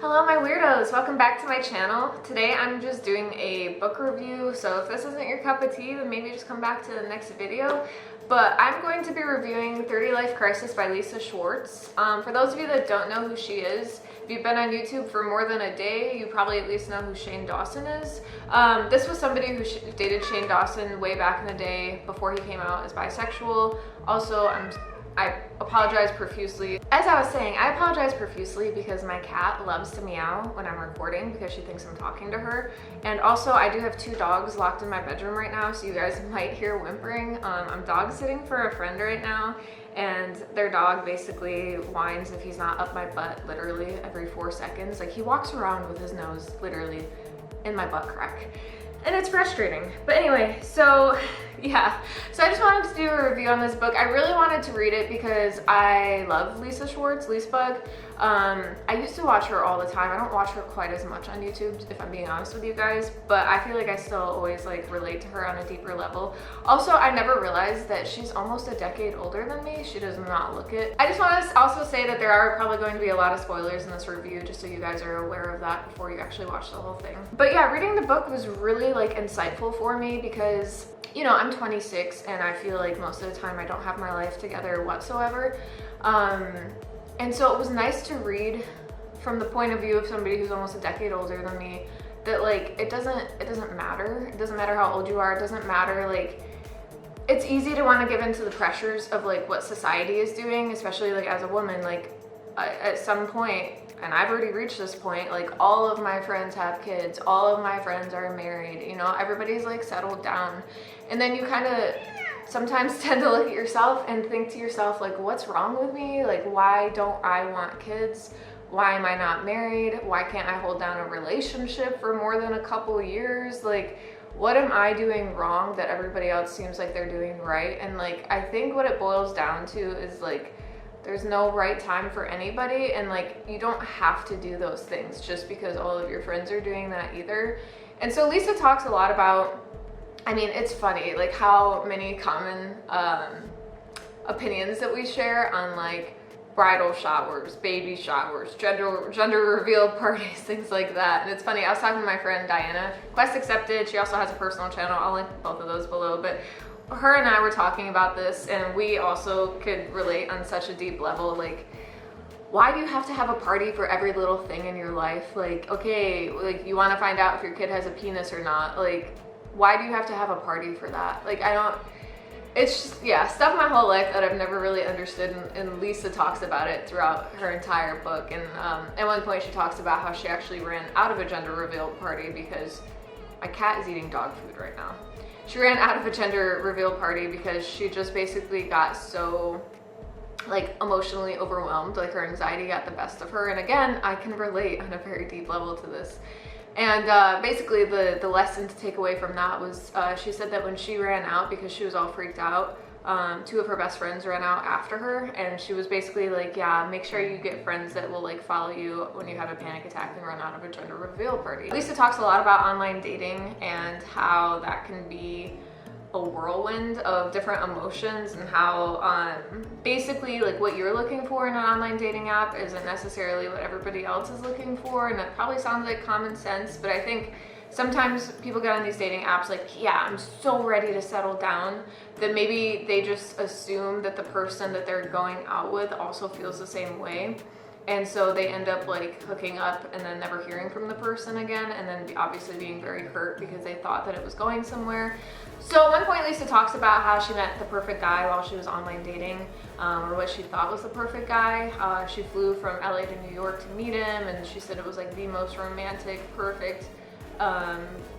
Hello my weirdos, welcome back to my channel. Today I'm just doing a book review, so if this isn't your cup of tea, then maybe just come back to the next video. But I'm going to be reviewing 30 Life Crisis by Lisa Schwartz. For those of you that don't know who she is, if you've been on YouTube for more than a day, you probably at least know who Shane Dawson is. This was somebody who dated Shane Dawson way back in the day before he came out as bisexual. Also, I apologize profusely. As I was saying, I apologize profusely because my cat loves to meow when I'm recording because she thinks I'm talking to her. And also, I do have two dogs locked in my bedroom right now, so you guys might hear whimpering. I'm dog sitting for a friend right now, and their dog basically whines if he's not up my butt literally every 4 seconds. Like, he walks around with his nose literally in my butt crack. And it's frustrating. But anyway, so yeah. So I just wanted to do a review on this book. I really wanted to read it because I love Lisa Schwartz, Lisbug. I used to watch her all the time. I don't watch her quite as much on YouTube, if I'm being honest with you guys, but I feel like I still always like relate to her on a deeper level. Also, I never realized that she's almost a decade older than me. She does not look it. I just want to also say that there are probably going to be a lot of spoilers in this review, just so you guys are aware of that before you actually watch the whole thing. But yeah, reading the book was really like insightful for me because, you know, I'm 26 and I feel like most of the time I don't have my life together whatsoever. And so it was nice to read from the point of view of somebody who's almost a decade older than me, that like it doesn't matter. It doesn't matter how old you are. It doesn't matter, like, it's easy to want to give into the pressures of like what society is doing, especially like as a woman. Like at some point, and I've already reached this point, like all of my friends have kids, all of my friends are married, you know, everybody's like settled down. And then you kind of sometimes tend to look at yourself and think to yourself, like, what's wrong with me? Like, why don't I want kids? Why am I not married? Why can't I hold down a relationship for more than a couple years? Like, what am I doing wrong that everybody else seems like they're doing right? And like, I think what it boils down to is like, there's no right time for anybody, and like, you don't have to do those things just because all of your friends are doing that either. And so Lisa talks a lot about, I mean, it's funny, like how many common opinions that we share on like bridal showers, baby showers, gender reveal parties, things like that. And it's funny, I was talking to my friend Diana, Quest Accepted. She also has a personal channel. I'll link both of those below. But her and I were talking about this, and we also could relate on such a deep level. Like, why do you have to have a party for every little thing in your life? Like, okay, like you want to find out if your kid has a penis or not. Like, why do you have to have a party for that? Like, I don't, it's just, yeah, stuff my whole life that I've never really understood, and Lisa talks about it throughout her entire book. And at one point she talks about how she actually ran out of a gender reveal party because my cat is eating dog food right now. She ran out of a gender reveal party because she just basically got so like emotionally overwhelmed, like her anxiety got the best of her. And again, I can relate on a very deep level to this. And basically the lesson to take away from that was she said that when she ran out because she was all freaked out, two of her best friends ran out after her, and she was basically like, yeah, make sure you get friends that will like follow you when you have a panic attack and run out of a gender reveal party. Lisa talks a lot about online dating and how that can be a whirlwind of different emotions, and how basically like what you're looking for in an online dating app isn't necessarily what everybody else is looking for. And that probably sounds like common sense, but I think sometimes people get on these dating apps like, yeah, I'm so ready to settle down, that maybe they just assume that the person that they're going out with also feels the same way. And so they end up like hooking up and then never hearing from the person again, and then obviously being very hurt because they thought that it was going somewhere. So at one point Lisa talks about how she met the perfect guy while she was online dating, or what she thought was the perfect guy. She flew from LA to New York to meet him, and she said it was like the most romantic, perfect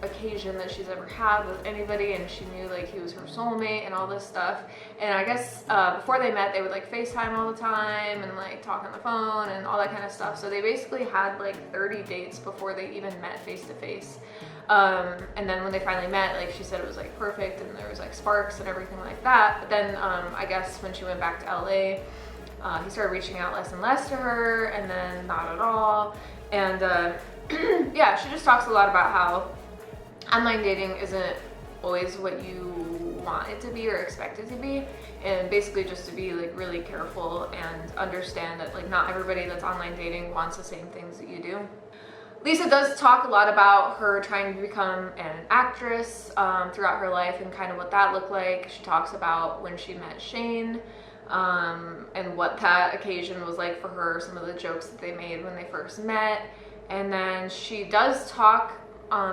occasion that she's ever had with anybody, and she knew like he was her soulmate and all this stuff. And I guess before they met, they would like FaceTime all the time and like talk on the phone and all that kind of stuff. So they basically had like 30 dates before they even met face to face. And then when they finally met, like she said, it was like perfect, and there was like sparks and everything like that. But then I guess when she went back to LA, he started reaching out less and less to her, and then not at all. And yeah, she just talks a lot about how online dating isn't always what you want it to be or expect it to be, and basically just to be like really careful and understand that like not everybody that's online dating wants the same things that you do. Lisa does talk a lot about her trying to become an actress throughout her life and kind of what that looked like. She talks about when she met Shane and what that occasion was like for her, some of the jokes that they made when they first met. And then she does talk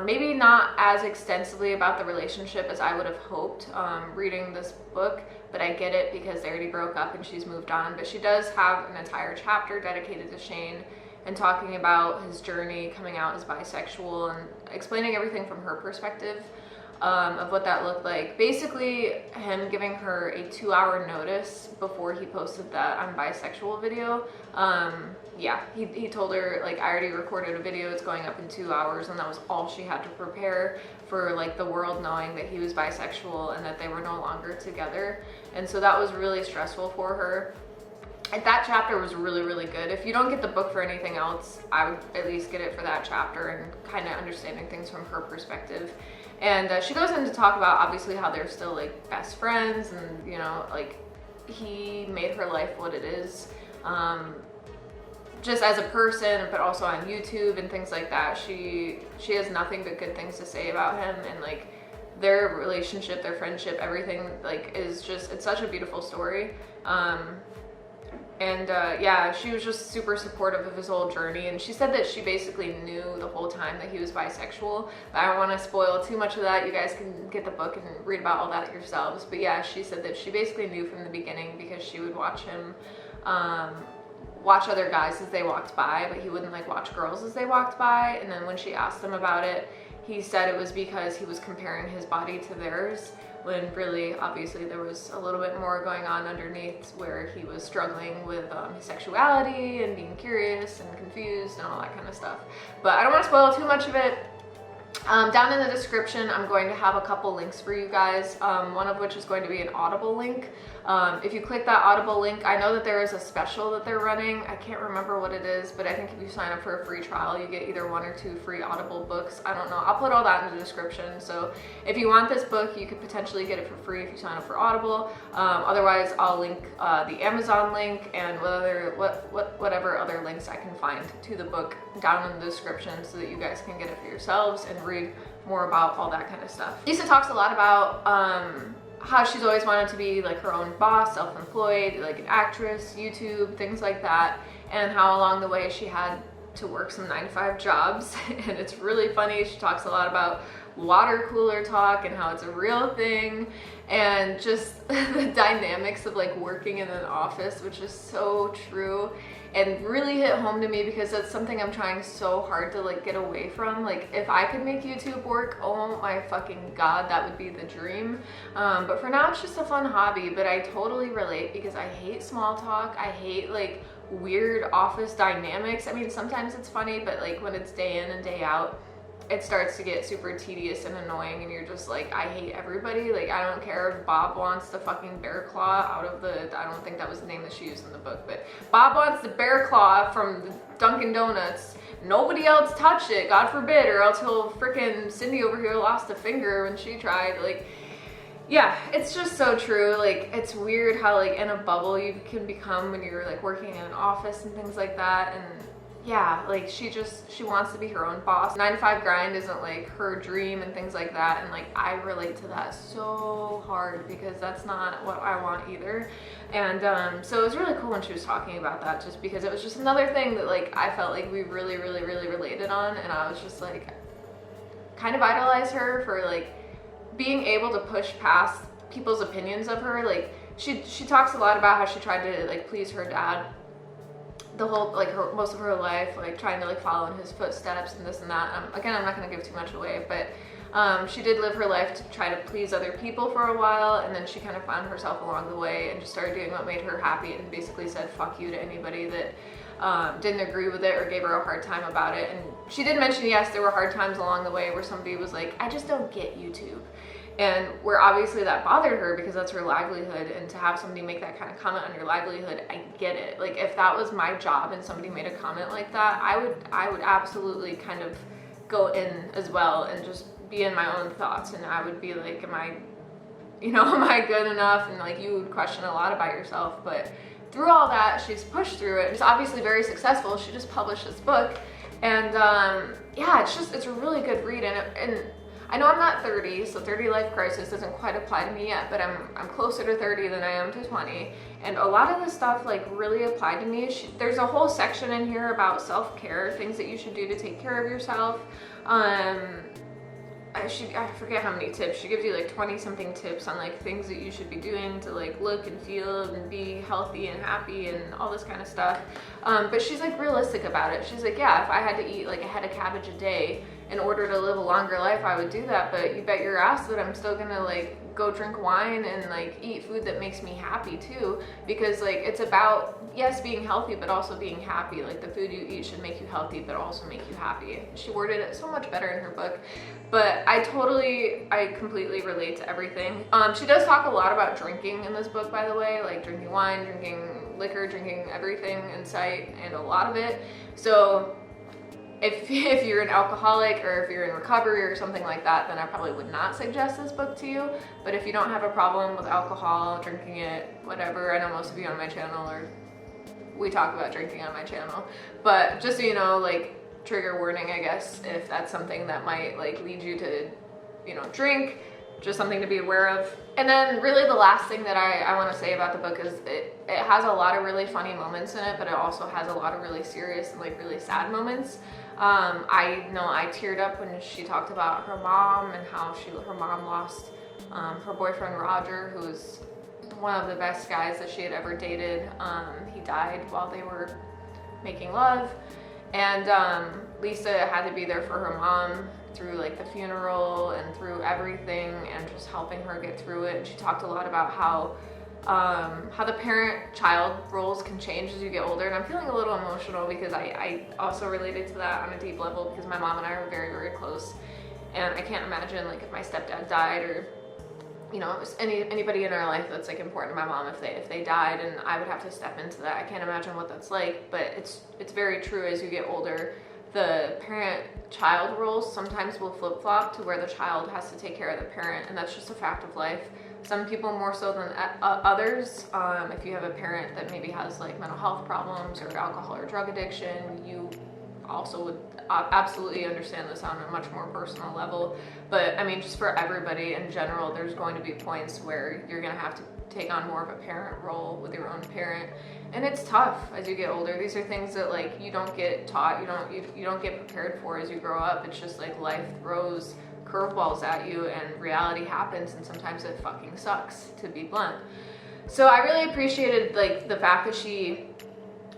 maybe not as extensively about the relationship as I would have hoped reading this book, but I get it because they already broke up and she's moved on. But she does have an entire chapter dedicated to Shane and talking about his journey coming out as bisexual and explaining everything from her perspective of what that looked like. Basically, him giving her a 2-hour notice before he posted that I'm bisexual video. Yeah, he told her, like, I already recorded a video, it's going up in 2 hours, and that was all she had to prepare for, like, the world knowing that he was bisexual and that they were no longer together. And so that was really stressful for her. And that chapter was really, really good. If you don't get the book for anything else, I would at least get it for that chapter and kind of understanding things from her perspective. And she goes in to talk about obviously how they're still like best friends, and you know, like he made her life what it is, just as a person, but also on YouTube and things like that. She has nothing but good things to say about him, and like their relationship, their friendship, everything like is just, it's such a beautiful story. Yeah, she was just super supportive of his whole journey, and she said that she basically knew the whole time that he was bisexual, but I don't want to spoil too much of that. You guys can get the book and read about all that yourselves. But yeah, she said that she basically knew from the beginning because she would watch him watch other guys as they walked by, but he wouldn't like watch girls as they walked by. And then when she asked him about it, he said it was because he was comparing his body to theirs, when really, obviously, there was a little bit more going on underneath, where he was struggling with his sexuality and being curious and confused and all that kind of stuff. But I don't want to spoil too much of it. Down in the description, I'm going to have a couple links for you guys, one of which is going to be an Audible link. If you click that Audible link, I know that there is a special that they're running. I can't remember what it is, but I think if you sign up for a free trial, you get either 1 or 2 free Audible books. I don't know. I'll put all that in the description. So if you want this book, you could potentially get it for free if you sign up for Audible. Otherwise, I'll link the Amazon link and whatever other links I can find to the book down in the description, so that you guys can get it for yourselves and read more about all that kind of stuff. Lisa talks a lot about how she's always wanted to be like her own boss, self-employed, like an actress, YouTube, things like that, and how along the way she had to work some 9-to-5 jobs. And it's really funny. She talks a lot about water cooler talk and how it's a real thing, and just the dynamics of like working in an office, which is so true and really hit home to me, because that's something I'm trying so hard to like get away from. Like if I could make YouTube work, oh my fucking god, that would be the dream. But for now it's just a fun hobby. But I totally relate, because I hate small talk. I hate like weird office dynamics. I mean, sometimes it's funny, but like when it's day in and day out, it starts to get super tedious and annoying, and you're just like, I hate everybody. Like, I don't care if Bob wants the fucking bear claw out of the, I don't think that was the name that she used in the book, but Bob wants the bear claw from the Dunkin' Donuts. Nobody else touched it, God forbid, or else he'll frickin' Cindy over here lost a finger when she tried. Like, yeah, it's just so true. Like, it's weird how like in a bubble you can become when you're like working in an office and things like that. And yeah, like she wants to be her own boss. 9-to-5 grind isn't like her dream and things like that. And like I relate to that so hard, because that's not what I want either. And so it was really cool when she was talking about that, just because it was just another thing that like I felt like we really related on. And I was just like, kind of idolize her for like being able to push past people's opinions of her. Like she talks a lot about how she tried to like please her dad the whole, like most of her life, like trying to like follow in his footsteps and this and that. Again, I'm not going to give too much away, but she did live her life to try to please other people for a while, and then she kind of found herself along the way and just started doing what made her happy, and basically said fuck you to anybody that didn't agree with it or gave her a hard time about it. And she did mention, yes, there were hard times along the way where somebody was like, I just don't get YouTube. And where obviously that bothered her, because that's her livelihood, and to have somebody make that kind of comment on your livelihood, I get it. Like if that was my job and somebody made a comment like that, I would absolutely kind of go in as well and just be in my own thoughts, and I would be like, am I you know, am I good enough? And like you would question a lot about yourself, but through all that, she's pushed through it. It's obviously very successful. She just published this book, and yeah, it's a really good read. And I know I'm not 30, so 30 life crisis doesn't quite apply to me yet, but I'm closer to 30 than I am to 20. And a lot of the stuff like really applied to me. There's a whole section in here about self-care, things that you should do to take care of yourself. I forget how many tips. She gives you like 20 something tips on like things that you should be doing to like look and feel and be healthy and happy and all this kind of stuff. But she's like realistic about it. She's like, yeah, if I had to eat like a head of cabbage a day in order to live a longer life, I would do that. But you bet your ass that I'm still gonna like go drink wine and like eat food that makes me happy too, because like it's about, yes, being healthy, but also being happy. Like the food you eat should make you healthy, but also make you happy. She worded it so much better in her book, but I completely relate to everything. She does talk a lot about drinking in this book, by the way, like drinking wine, drinking liquor, drinking everything in sight, and a lot of it. So if you're an alcoholic or if you're in recovery or something like that, then I probably would not suggest this book to you. But if you don't have a problem with alcohol, drinking it, whatever, I know most of you on my channel, or we talk about drinking on my channel, but just so you know, like, trigger warning, I guess, if that's something that might like lead you to, you know, drink, just something to be aware of. And then really the last thing that I want to say about the book is it has a lot of really funny moments in it, but it also has a lot of really serious and like really sad moments. I know I teared up when she talked about her mom and how her mom lost her boyfriend Roger, who was one of the best guys that she had ever dated. He died while they were making love, and Lisa had to be there for her mom through like the funeral and through everything, and just helping her get through it. And she talked a lot about how the parent-child roles can change as you get older, and I'm feeling a little emotional because I also related to that on a deep level, because my mom and I are very, very close, and I can't imagine like if my stepdad died, or you know, anybody in our life that's like important to my mom, if they died and I would have to step into that. I can't imagine what that's like, but it's very true. As you get older, the parent-child roles sometimes will flip-flop to where the child has to take care of the parent, and that's just a fact of life. Some people more so than others. If you have a parent that maybe has like mental health problems or alcohol or drug addiction, you also would absolutely understand this on a much more personal level. But I mean, just for everybody in general, there's going to be points where you're going to have to take on more of a parent role with your own parent, and it's tough as you get older. These are things that like you don't get taught, you don't get prepared for as you grow up. It's just like life throws curveballs at you and reality happens, and sometimes it fucking sucks, to be blunt. So I really appreciated like the fact that she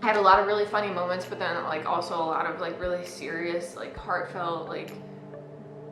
had a lot of really funny moments, but then like also a lot of like really serious, like heartfelt, like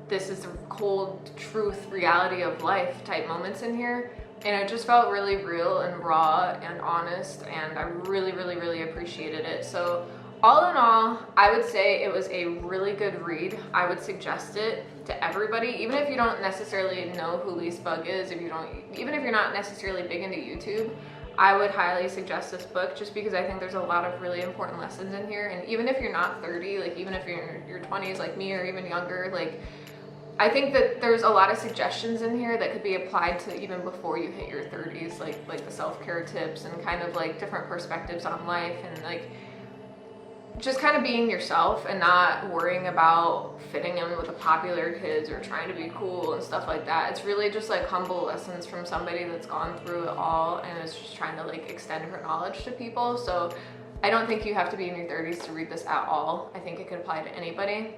this is the cold truth reality of life type moments in here. And it just felt really real and raw and honest, and I really, really, really appreciated it. So all in all, I would say it was a really good read. I would suggest it to everybody, even if you don't necessarily know who Lisbug is, even if you're not necessarily big into YouTube. I would highly suggest this book, just because I think there's a lot of really important lessons in here. And even if you're not 30, like even if you're in your 20s like me, or even younger, like I think that there's a lot of suggestions in here that could be applied to even before you hit your 30s, like the self-care tips and kind of like different perspectives on life, and like just kind of being yourself and not worrying about fitting in with the popular kids or trying to be cool and stuff like that. It's really just like humble lessons from somebody that's gone through it all and is just trying to like extend her knowledge to people. So I don't think you have to be in your 30s to read this at all. I think it could apply to anybody.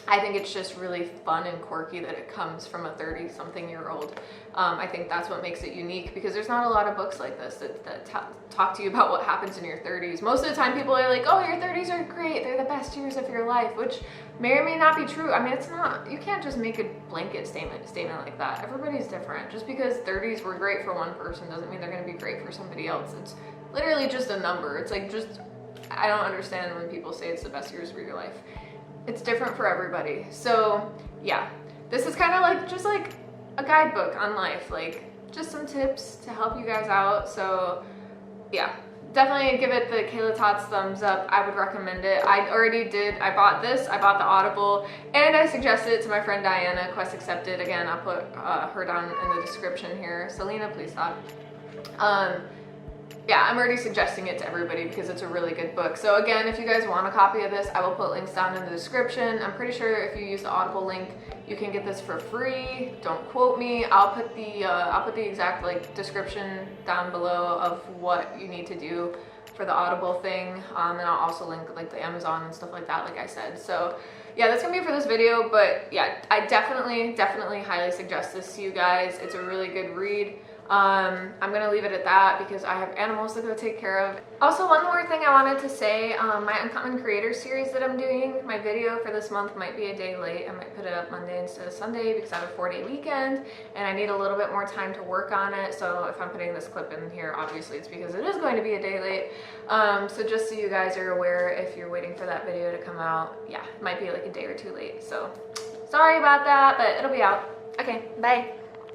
I think it's just really fun and quirky that it comes from a 30-something-year-old. I think that's what makes it unique, because there's not a lot of books like this that talk to you about what happens in your 30s. Most of the time people are like, oh, your 30s are great, they're the best years of your life, which may or may not be true. I mean, it's not, you can't just make a blanket statement like that. Everybody's different. Just because 30s were great for one person doesn't mean they're going to be great for somebody else. It's literally just a number. It's like, just, I don't understand when people say it's the best years of your life. It's different for everybody. So yeah, this is kind of like just like a guidebook on life, like just some tips to help you guys out. So yeah, definitely give it the Kayla Totts thumbs up. I would recommend it. I already did. I bought this. I bought the Audible, and I suggested it to my friend Diana. Quest accepted. Again, I'll put her down in the description here. Selena, please stop. Yeah, I'm already suggesting it to everybody because it's a really good book. So again, if you guys want a copy of this, I will put links down in the description. I'm pretty sure if you use the Audible link, you can get this for free. Don't quote me. I'll put the exact like description down below of what you need to do for the Audible thing, and I'll also link like the Amazon and stuff like that, like I said. So yeah, that's gonna be it for this video. But yeah, I definitely highly suggest this to you guys. It's a really good read. I'm gonna leave it at that because I have animals to go take care of. Also, one more thing I wanted to say, my Uncommon Creators series that I'm doing, my video for this month might be a day late. I might put it up Monday instead of Sunday because I have a 4-day weekend and I need a little bit more time to work on it. So if I'm putting this clip in here, obviously it's because it is going to be a day late. So just so you guys are aware, if you're waiting for that video to come out, yeah, it might be like a day or two late. So sorry about that, but it'll be out. Okay, bye.